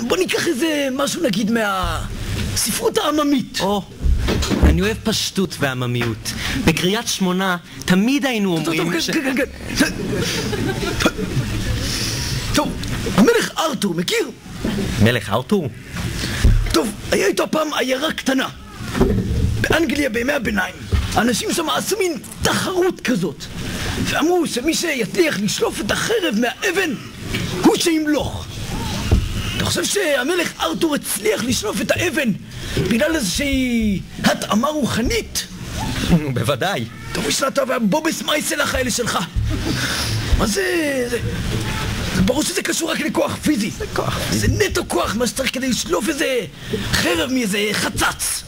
בוא ניקח איזה משהו נגיד מהספרות העממית. אני אוהב פשטות ועממיות. בקריית שמונה תמיד היינו אומרים טוב, המלך ארתור, מכיר? מלך ארתור? טוב, היה איתו פעם עיירה קטנה באנגליה בימי הביניים. האנשים שם עשו מין תחרות כזאת ואמרו שמי שיצליח לשלוף את החרב מהאבן הוא שימלוך. אתה חושב שהמלך ארתור הצליח לשלוף את האבן בגלל איזושהי התאמה רוחנית? בוודאי. טוב, יש לה טוב, הבובס מייסלח האלה שלך. מה זה? ברור שזה קשור רק לכוח פיזי. זה נטו כוח, מה שצריך כדי לשלוף איזה חרב מאיזה חצץ.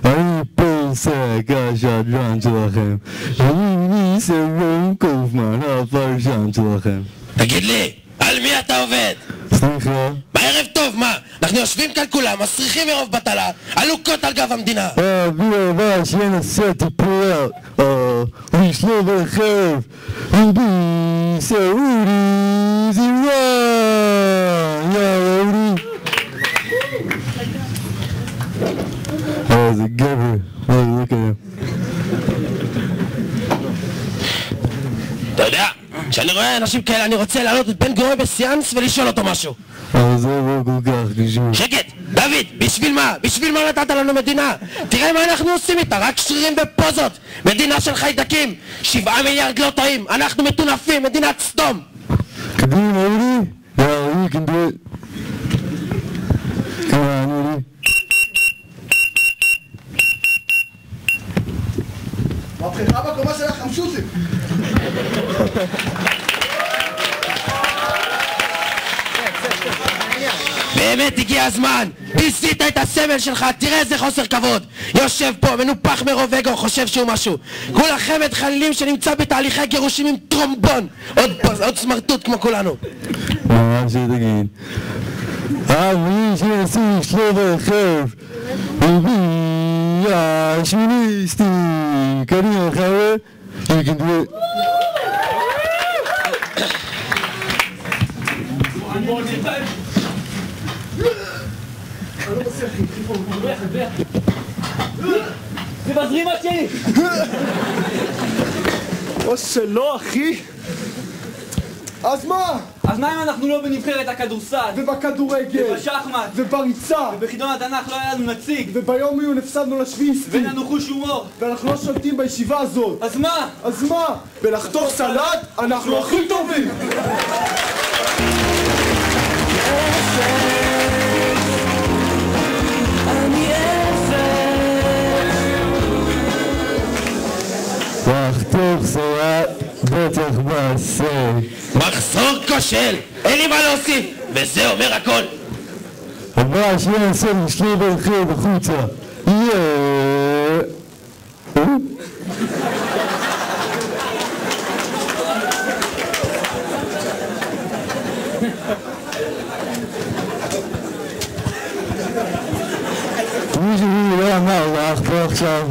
אני פרסה שהשדרן שלכם, אני ניסן רון קופמן, הפרשן שלכם. תגיד לי, על מי אתה עובד? סליחה? בערב טוב, מה? אנחנו יושבים כאן כולם, מסריחים מרוב בטלה, עלוקות על גב המדינה. אבי הבא שינסה טיפול, לשלוב על חרב, ובי סעודי זירן, יאודי. זה גבר, look at him. אתה יודע, כשאני רואה אנשים כאלה אני רוצה להעלות את בן גוריון בסיאנס ולשאול אותו משהו. אבל זה לא כל כך קשור. שקט! דוד! בשביל מה? בשביל מה נתת לנו מדינה? תראה מה אנחנו עושים איתה, רק שרירים ופוזות! מדינה של חיידקים! 7 מיליארד לא טועים! אנחנו מטונפים! מדינת סדום! קדימה, אודי? Yeah, you can do it. Come on, אודי. מבחירה בקומה של החמשוטים. באמת הגיע הזמן! פיסית את הסמל שלך, תראה איזה חוסר כבוד! יושב פה, מנופח מרוב אגו, חושב שהוא משהו. כולכם מתחלילים שנמצא בתהליכי גירושים עם טרומבון! עוד סמרטוט כמו כולנו. מה שתגיד? מי שינסו לשלוב על החרב, ובי השמיניסטי. קדימה חבר'ה, you can do it. זה בזרימה שלי! או שלא, אחי! אז מה? אז מה אם אנחנו לא בנבחרת הכדורסל? ובכדורגל! ובשחמט! ובריצה! ובחידון התנ"ך לא היה לנו נציג! וביום עיון הפסדנו לשוויסטי! ואין לנו חוש הומור! ואנחנו לא שולטים בישיבה הזאת! אז מה? אז מה? בלחתוך סלט אנחנו הכי טובים! לחתוך סלט בטח מעשה. מחסור כושל! אין לי מה להוסיף! וזה אומר הכל! הבא שינסה לשלוב על חרב החוצה. מישהו לא אמר לך פה עכשיו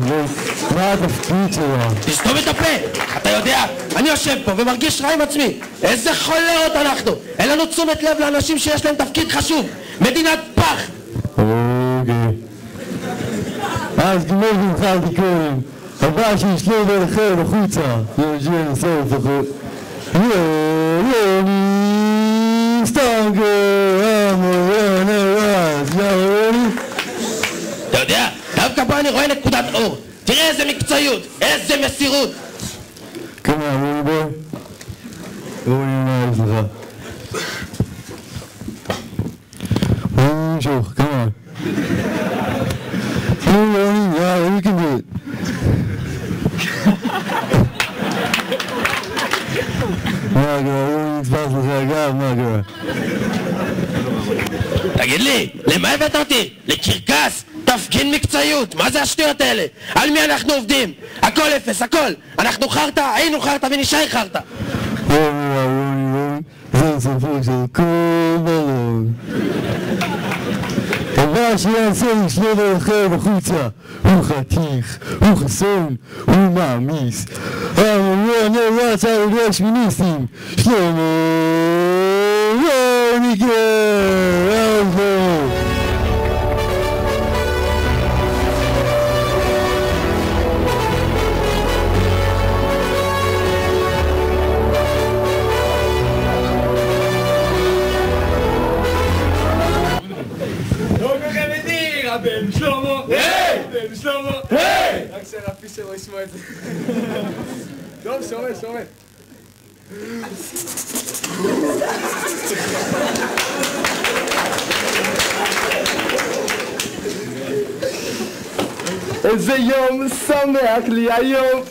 מה התפקיד שלה? תסתום את הפה! אתה יודע, אני יושב פה ומרגיש רע עם עצמי. איזה חולרות אנחנו! אין לנו תשומת לב לאנשים שיש להם תפקיד חשוב! מדינת פח! אוקיי. אז כמו שהתחלתי קודם, הבא שישלוב על החרב החוצה. שינסה לפחות. אתה יודע, דווקא פה אני רואה נקודת אור. תראה איזה מקצועיות, איזה מסירות. כמה, רוני בוי? רוני, מה יש לך? רוני נמשוך, כמה? רוני, יאללה, you can do it. מה קרה? רוני נתפס לך הגב, מה קרה? תגיד לי, אותי? למה הבאת אותי? לקרקס? תפגין מקצועיות, מה זה השטויות האלה? על מי אנחנו עובדים? הכל אפס, הכל. אנחנו חרטה, היינו חרטה ונשאר חרטה. זה סופו של כל בלון. מה שיעשה לשלום הלכם החוצה, הוא חתיך, הוא חסון, הוא מעמיס. אני רץ על ידי השמיניסטים, שלמה ניגר, בן שלמה! היי! בן שלמה! היי! רק שרפי שלא ישמע את זה. טוב, שומע. איזה יום שמח לי היום!